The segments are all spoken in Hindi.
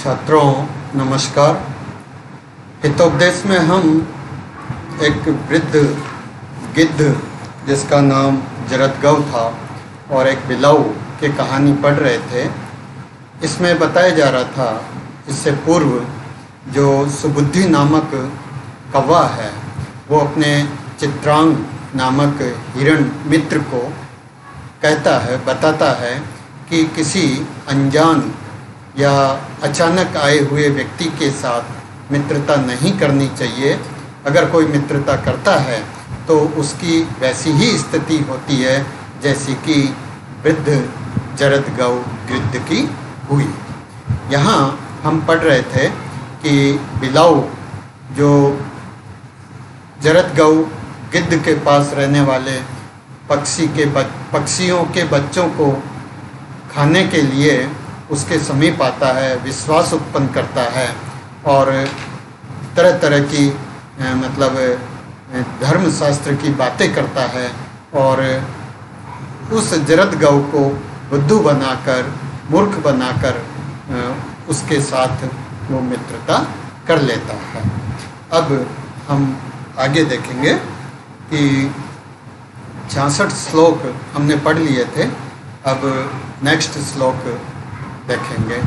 छात्रों नमस्कार। हितोपदेश में हम एक वृद्ध गिद्ध जिसका नाम जरदगव था और एक बिलाऊ की कहानी पढ़ रहे थे। इसमें बताया जा रहा था इससे पूर्व जो सुबुद्धि नामक कौवा है वो अपने चित्रांग नामक हिरण मित्र को बताता है कि किसी अनजान या अचानक आए हुए व्यक्ति के साथ मित्रता नहीं करनी चाहिए। अगर कोई मित्रता करता है तो उसकी वैसी ही स्थिति होती है जैसी कि वृद्ध जरदगव गिद्ध की हुई। यहाँ हम पढ़ रहे थे कि बिलाऊ जो जरदगव गिद्ध के पास रहने वाले पक्षियों के बच्चों को खाने के लिए उसके समीप आता है, विश्वास उत्पन्न करता है और तरह तरह की धर्मशास्त्र की बातें करता है और उस जरदगव को बुद्धू बनाकर, मूर्ख बनाकर उसके साथ वो मित्रता कर लेता है। अब हम आगे देखेंगे कि 66 श्लोक हमने पढ़ लिए थे। अब नेक्स्ट श्लोक देखेंगे।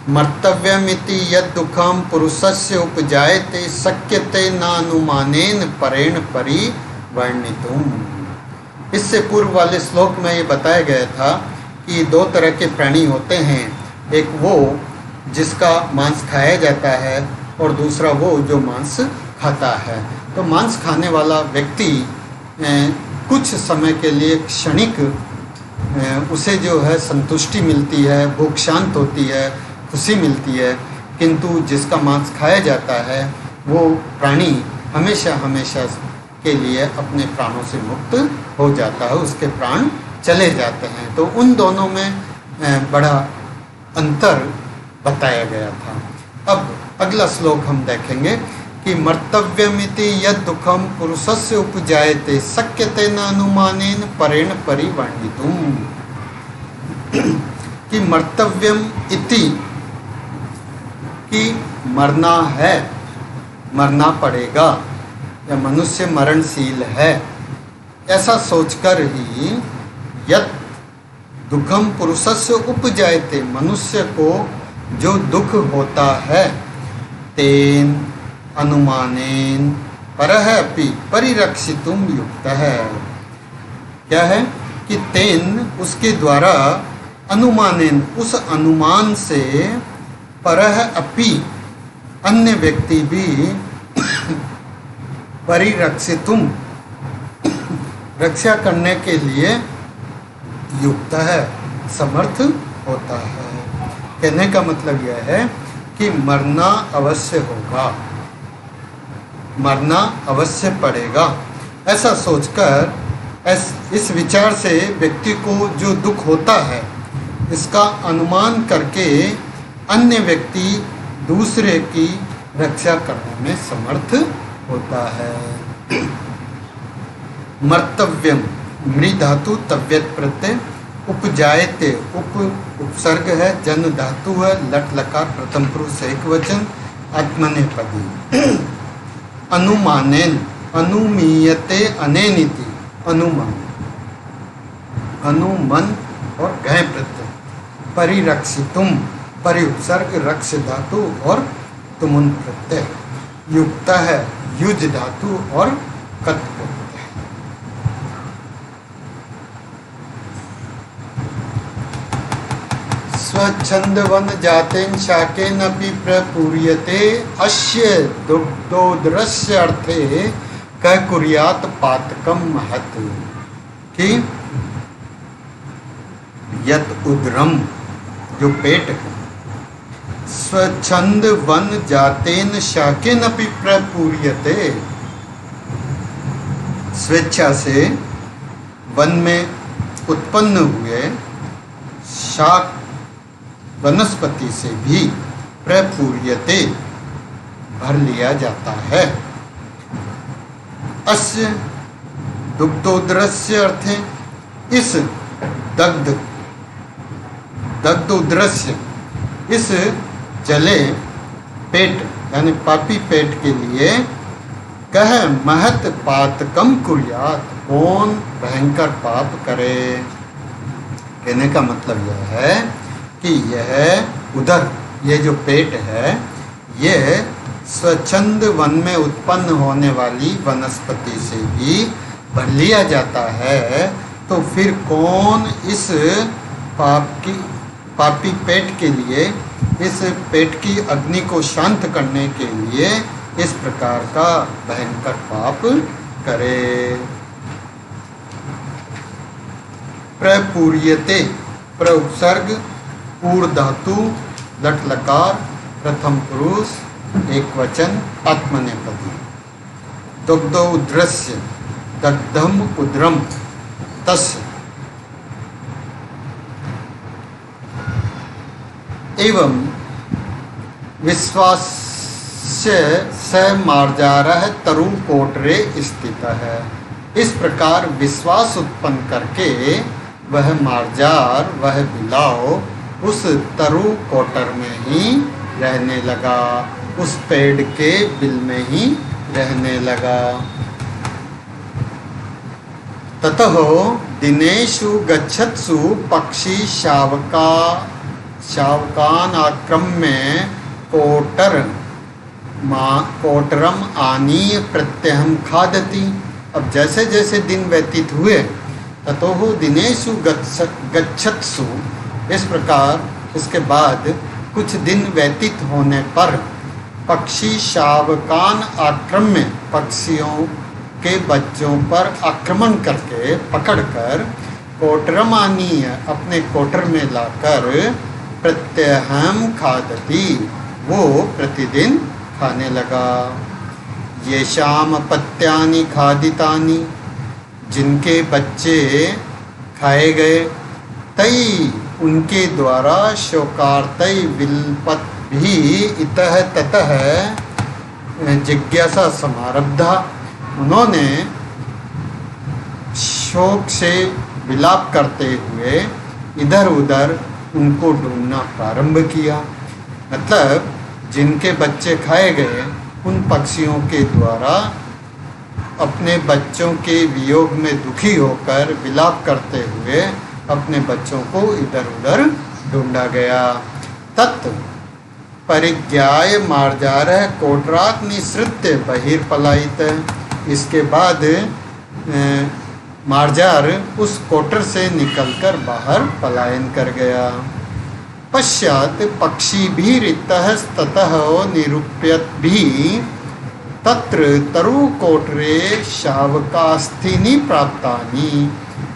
मर्तव्यमिति यद दुखम पुरुषस्य उपजायते शक्यते नानुमानेन परेण परिवर्णितुम। इससे पूर्व वाले श्लोक में ये बताया गया था कि दो तरह के प्राणी होते हैं, एक वो जिसका मांस खाया जाता है और दूसरा वो जो मांस खाता है। तो मांस खाने वाला व्यक्ति कुछ समय के लिए क्षणिक उसे जो है संतुष्टि मिलती है, भूख शांत होती है, खुशी मिलती है, किंतु जिसका मांस खाया जाता है वो प्राणी हमेशा हमेशा के लिए अपने प्राणों से मुक्त हो जाता है, उसके प्राण चले जाते हैं। तो उन दोनों में बड़ा अंतर बताया गया था। अब अगला श्लोक हम देखेंगे कि मर्तव्यमिति यद दुखम पुरुषस्य उपजायते शक्यते न अनुमानेन परेण परिवर्णितुम। कि मर्तव्यम इति कि मरना है, मरना पड़ेगा या मनुष्य मरणशील है, ऐसा सोचकर ही यद दुखम पुरुषस्य उपजायते, मनुष्य को जो दुख होता है, तेन अनुमानेन परह अपि परिरक्षितुम युक्त है। क्या है कि तेन उसके द्वारा, अनुमानेन उस अनुमान से, परह अपि अन्य व्यक्ति भी, परिरक्षितुम रक्षा करने के लिए युक्त है, समर्थ होता है। कहने का मतलब यह है कि मरना अवश्य होगा, मरना अवश्य पड़ेगा। ऐसा सोचकर, इस विचार से व्यक्ति को जो दुख होता है इसका अनुमान करके अन्य व्यक्ति दूसरे की रक्षा करने में समर्थ होता है। मर्तव्यम मृ धातु तव्यत प्रत्यय, उपजायते उपसर्ग है, जन धातु है, लट लकार प्रथम पुरुष एक वचन, आत्मनेपदी। अनुमानेन अनुमीयते अनेनिति, अनुमान, अनुमन और गय प्रत्यय, परिरक्षितुम परि उपसर्ग, रक्ष धातु और तुमुन प्रत्यय, युक्त है, युज धातु और कत प्रत्यय। स्वच्छंद वन जातेन शाकेन अपि प्रपूर्यते अस्य दुग्धोदरस्य अर्थे क कुर्यात पातकम महत्। कि यत उदरम जो पेट है, स्वच्छंद वन जातेन शाकेन अपि प्रपूर्यते, स्वेच्छा से वन में उत्पन्न हुए शाक वनस्पति से भी प्रपूर्यते भर लिया जाता है। अस्य दुग्धोदरस्य अर्थे, इस दग्धोदरस्य, इस जले पेट यानी पापी पेट के लिए कह महत पातकम कुर्यात, कौन भयंकर पाप करे। कहने का मतलब यह है कि यह उदर, ये जो पेट है, यह स्वच्छंद वन में उत्पन्न होने वाली वनस्पति से भी भर लिया जाता है, तो फिर कौन इस पापी पेट के लिए, इस पेट की अग्नि को शांत करने के लिए इस प्रकार का भयंकर पाप करे। प्रपूर्यते, प्र उपसर्ग, पूर्व धातु, लट लकार, प्रथम पुरुष, एक वचन, आत्मनेपदी। दुग्धो उद्रस्य, दग्धम उद्रम, तस्। एवं विश्वास्य स मार्जारः तरु कोटरे स्थित है। इस प्रकार विश्वास उत्पन्न करके वह मार्जार, वह बिलाव उस तरु कोटर में ही रहने लगा, उस पेड़ के बिल में ही रहने लगा। ततः दिनेषु गच्छत्सु पक्षी शावकान आक्रम्य कोटरम आनीय प्रत्यहम खादति। अब जैसे जैसे दिन व्यतीत हुए, ततः दिनेषु गच्छत्सु, इस प्रकार इसके बाद कुछ दिन व्यतीत होने पर पक्षी शावकान आक्रम्य, पक्षियों के बच्चों पर आक्रमण करके पकड़कर कोटरमानीय, अपने कोटर में लाकर प्रत्यहम खादति, वो प्रतिदिन खाने लगा। ये शाम पत्यानि खादितानि, जिनके बच्चे खाए गए, तई उनके द्वारा शोकार्तई विलपत भी इतः ततः जिज्ञासा समारब्धा। उन्होंने शोक से विलाप करते हुए इधर उधर उनको ढूंढना प्रारंभ किया। मतलब जिनके बच्चे खाए गए, उन पक्षियों के द्वारा अपने बच्चों के वियोग में दुखी होकर विलाप करते हुए अपने बच्चों को इधर उधर ढूंढा गया। तत् परिज्ञाय मार्जारः कोटरात् निसृत्य बहिर्पलायित। इसके बाद मार्जार उस कोटर से निकलकर बाहर पलायन कर गया। पश्चात पक्षी भी ततः निरूप्यत भी तत्र तरु कोटरे शावकास्थिनि प्राप्तानि।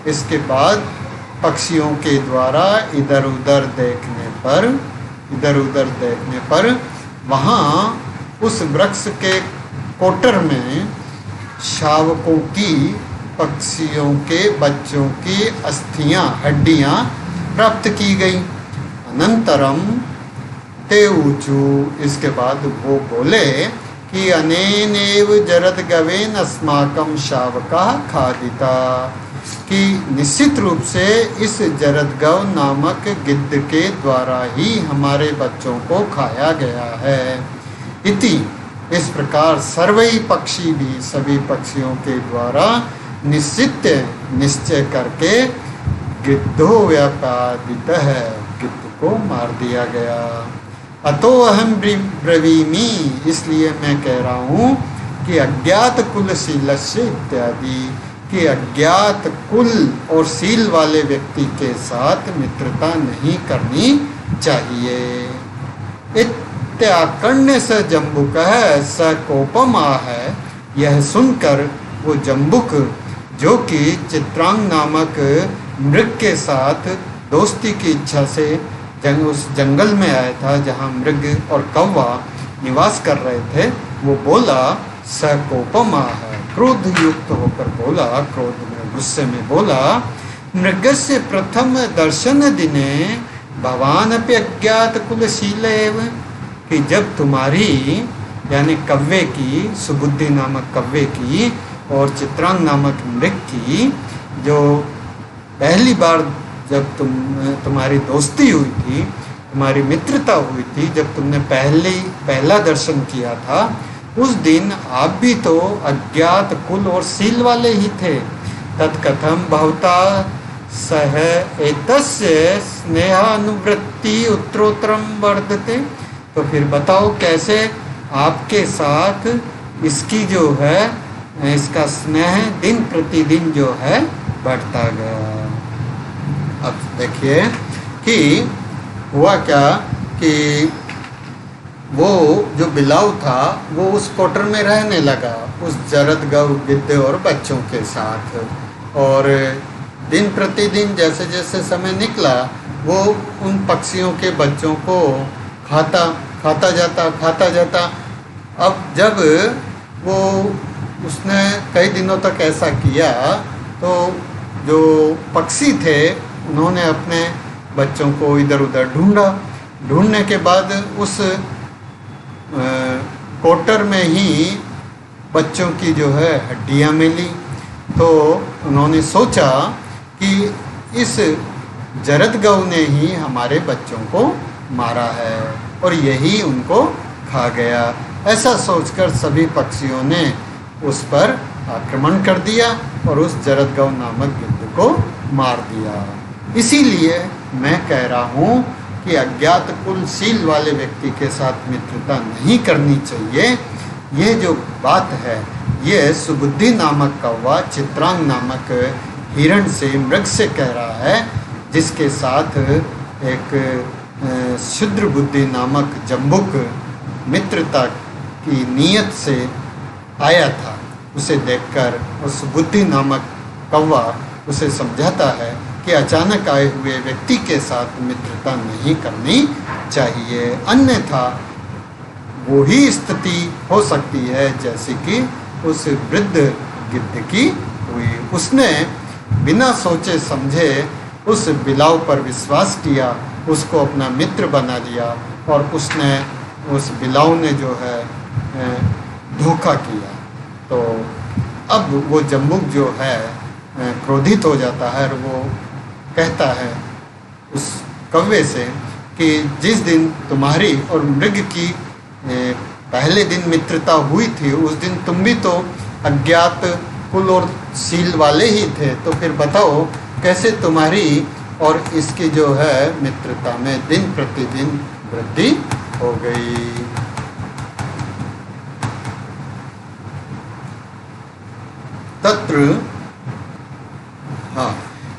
इसके बाद पक्षियों के द्वारा इधर उधर देखने पर वहाँ उस वृक्ष के कोटर में शावकों की, पक्षियों के बच्चों की अस्थियां, हड्डियां प्राप्त की गई। अनंतरम ते ऊचु, इसके बाद वो बोले कि अनेनेव जरद गवेन अस्माकं शावका खादिता, कि निश्चित रूप से इस जरदगव नामक गिद्ध के द्वारा ही हमारे बच्चों को खाया गया है। इति, इस प्रकार सर्वई पक्षी भी, सभी पक्षियों के द्वारा निश्चय करके गिद्धो व्यापादित है, गिद्ध को मार दिया गया। अतो अहम ब्रवीमि, इसलिए मैं कह रहा हूँ कि अज्ञात कुल शीलस्य इत्यादि, कि अज्ञात कुल और शील वाले व्यक्ति के साथ मित्रता नहीं करनी चाहिए। इत्याकर्ण्य स जम्बुक है स कोपमा है। यह सुनकर वो जम्बुक, जो कि चित्रांग नामक मृग के साथ दोस्ती की इच्छा से उस जंगल में आया था जहाँ मृग और कौवा निवास कर रहे थे, वो बोला स कोपमा है, क्रोध युक्त होकर बोला, क्रोध में, गुस्से में बोला, मृगस्य प्रथम दर्शन दिने भवान अपि अज्ञात कुलशील एव, कि जब तुम्हारी, यानी कव्वे की, सुबुद्धि नामक कव्वे की और चित्रांग नामक मृग की जो पहली बार जब तुम्हारी दोस्ती हुई थी, तुम्हारी मित्रता हुई थी, जब तुमने पहला दर्शन किया था, उस दिन आप भी तो अज्ञात कुल और शील वाले ही थे। तत्कथम भवता सह एतस्य स्नेहानुवृत्ति उत्तरोत्तरम वर्धते। तो फिर बताओ कैसे आपके साथ इसकी जो है, इसका स्नेह दिन प्रतिदिन जो है बढ़ता गया। अब देखिए कि हुआ क्या कि वो जो बिलाव था वो उस कोटर में रहने लगा, उस जरद गौ गिद्ध और बच्चों के साथ। और दिन प्रतिदिन जैसे जैसे समय निकला, वो उन पक्षियों के बच्चों को खाता जाता। अब जब वो उसने कई दिनों तक ऐसा किया, तो जो पक्षी थे उन्होंने अपने बच्चों को इधर उधर ढूंढने के बाद उस कोटर में ही बच्चों की जो है हड्डियां मिली। तो उन्होंने सोचा कि इस जरद गऊ ने ही हमारे बच्चों को मारा है और यही उनको खा गया। ऐसा सोचकर सभी पक्षियों ने उस पर आक्रमण कर दिया और उस जरद गऊ नामक गिद्ध को मार दिया। इसीलिए मैं कह रहा हूँ कि अज्ञात कुलशील वाले व्यक्ति के साथ मित्रता नहीं करनी चाहिए। ये जो बात है, ये सुबुद्धि नामक कौवा चित्रांग नामक हिरण से, मृग से कह रहा है, जिसके साथ एक शुद्र बुद्धि नामक जम्बुक मित्रता की नीयत से आया था। उसे देखकर उस बुद्धि नामक कौवा उसे समझाता है कि अचानक आए हुए व्यक्ति के साथ मित्रता नहीं करनी चाहिए, अन्यथा वो ही स्थिति हो सकती है जैसे कि उस वृद्ध गिद्ध की हुई। उसने बिना सोचे समझे उस बिलाव पर विश्वास किया, उसको अपना मित्र बना लिया और उस बिलाव ने जो है धोखा किया। तो अब वो जम्बुक जो है क्रोधित हो जाता है और वो कहता है उस कौवे से कि जिस दिन तुम्हारी और मृग की पहले दिन मित्रता हुई थी, उस दिन तुम भी तो अज्ञात कुल और शील वाले ही थे। तो फिर बताओ कैसे तुम्हारी और इसकी जो है मित्रता में दिन प्रतिदिन वृद्धि हो गई।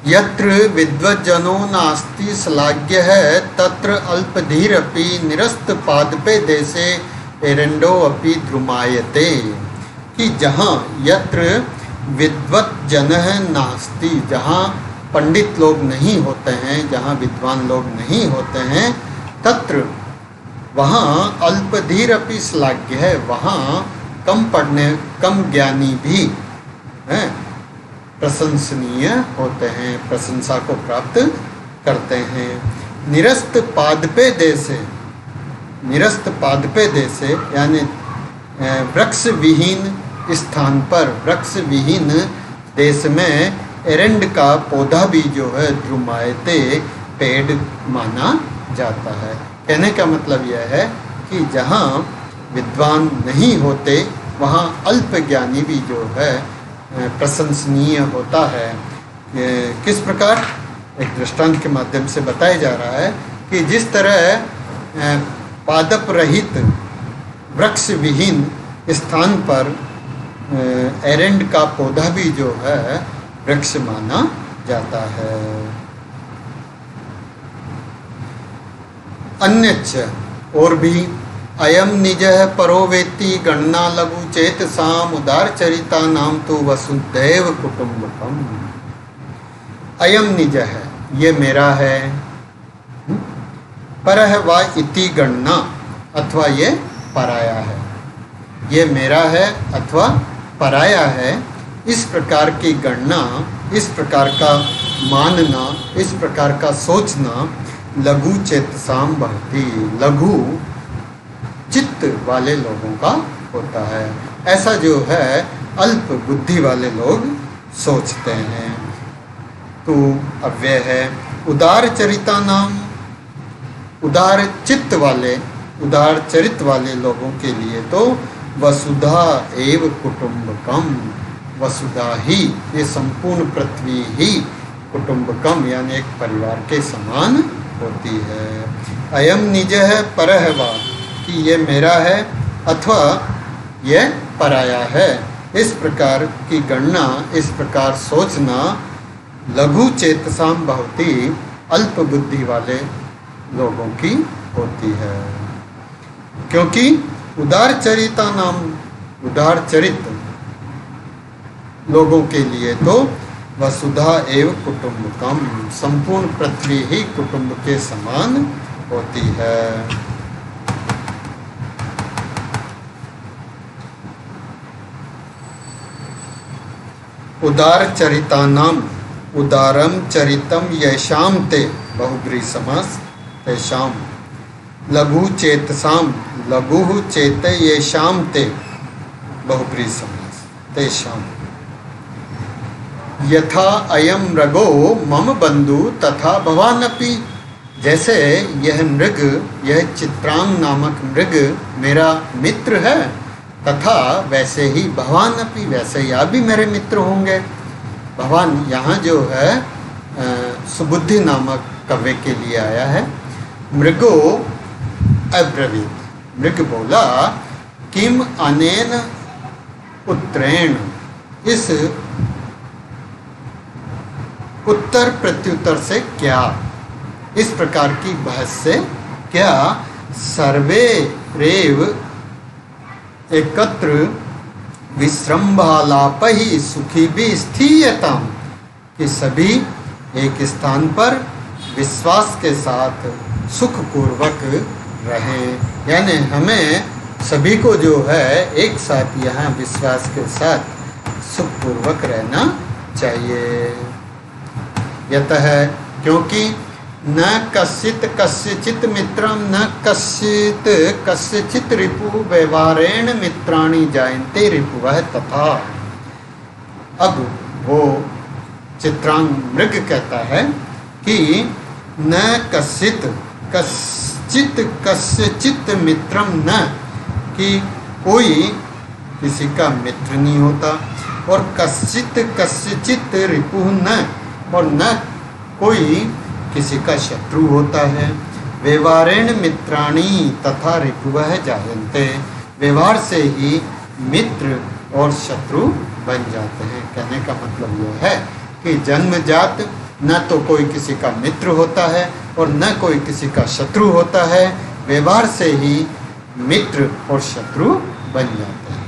यत्र विद्वज्जनो नास्ति श्लाघ्य है तत्र अल्पधीरपि निरस्त पादपे देशे एरंडो अपि द्रुमायते। कि जहाँ यत्र विद्वज्जन नास्ति, जहाँ पंडित लोग नहीं होते हैं, जहाँ विद्वान लोग नहीं होते हैं, तत्र वहाँ अल्पधीरपि श्लाघ्य है, वहाँ कम ज्ञानी भी हैं प्रशंसनीय होते हैं, प्रशंसा को प्राप्त करते हैं। निरस्त पादपे देशे यानी वृक्ष विहीन स्थान पर, वृक्ष विहीन देश में एरंड का पौधा भी जो है द्रुमायते पेड़ माना जाता है। कहने का मतलब यह है कि जहाँ विद्वान नहीं होते वहाँ अल्प ज्ञानी भी जो है प्रशंसनीय होता है। किस प्रकार? एक दृष्टांत के माध्यम से बताया जा रहा है कि जिस तरह पादप रहित वृक्ष विहीन स्थान पर एरंड का पौधा भी जो है वृक्ष माना जाता है। अन्यच्च और भी अयम निज परो वेत्ति गणना लघु चेत साम उदार चरिता नाम तो वसुदैव कुटुंबकम। अयम निज है, ये मेरा है। परह वा इति गणना, अथवा ये पराया है। ये मेरा है अथवा पराया है, इस प्रकार की गणना, इस प्रकार का मानना, इस प्रकार का सोचना लघु चेतसाम भक्ति, लघु चित्त वाले लोगों का होता है। ऐसा जो है अल्प बुद्धि वाले लोग सोचते हैं। तो अव्यय है। उदार चरिता नाम, उदार चित्त वाले, उदार चरित्र वाले लोगों के लिए तो वसुधा एव कुटुंबकम, वसुधा ही, ये संपूर्ण पृथ्वी ही कुटुंबकम यानी एक परिवार के समान होती है। अयम निजः परः वा, कि ये मेरा है अथवा यह पराया है, इस प्रकार की गणना, इस प्रकार सोचना लघु चेतसाम भवति, अल्प बुद्धि वाले लोगों की होती है। क्योंकि उदार चरिता नाम, उदार चरित लोगों के लिए तो वसुधा एव कुटुंबकम, संपूर्ण पृथ्वी ही कुटुंब के समान होती है। उदार चरिता नाम, उदारम चरितम येषाम ते, बहुब्रीहि समास तेषाम, लघु चेतसाम, लघु चेत येषाम ते, बहुब्रीहि समास तेषाम। यथा अयम मृगो मम बंधु तथा भवानपि, जैसे यह मृग, यह चित्रांग नामक मृग मेरा मित्र है, तथा वैसे ही भवानपि, वैसे ही आप भी मेरे मित्र होंगे। भवान यहाँ जो है सुबुद्धि नामक कव्य के लिए आया है। मृगो अब्रवीत, मृग बोला किम अनेन उत्तरेण, इस उत्तर प्रत्युत्तर से क्या, इस प्रकार की बहस से क्या, सर्वे रेव एकत्र विश्रम्भालाप ही सुखी भी स्थीयताम, कि सभी एक स्थान पर विश्वास के साथ सुखपूर्वक रहें। यानी हमें सभी को जो है एक साथ यहाँ विश्वास के साथ सुखपूर्वक रहना चाहिए। यतः, क्योंकि न कश्चित कस्यचित मित्रम न कश्चित कस्यचित रिपु व्यवहारेण मित्राणि जायन्ते रिपुवः तथा। अब वो चित्रांग मृग कहता है कि न कश्चित कश्चित कस्यचित मित्रम न, कि कोई किसी का मित्र नहीं होता, और कश्चित कस्यचित रिपु न, और न कोई किसी का शत्रु होता है। व्यवहारेण मित्राणि तथा रिपुवः जायन्ते, व्यवहार से ही मित्र और शत्रु बन जाते हैं। कहने का मतलब यह है कि जन्मजात न तो कोई किसी का मित्र होता है और न कोई किसी का शत्रु होता है, व्यवहार से ही मित्र और शत्रु बन जाते हैं।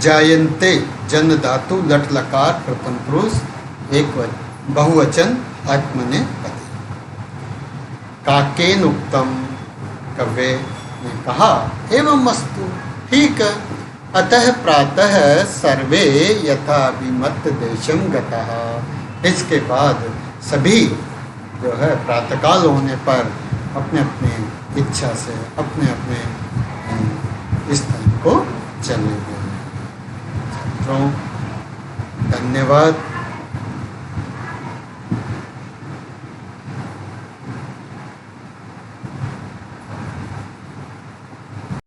जायन्ते, जन धातु लट लकार प्रथम पुरुष एक बहुवचन आत्मनेपदी। काकेन उक्तम, कव्य ने कहा एवं अस्तु, ठीक। अतः प्रातः सर्वे यथा विमत देशम गतः, इसके बाद सभी जो है प्रातःकाल होने पर अपने अपने इच्छा से अपने अपने स्थान को चले गए। धन्यवाद।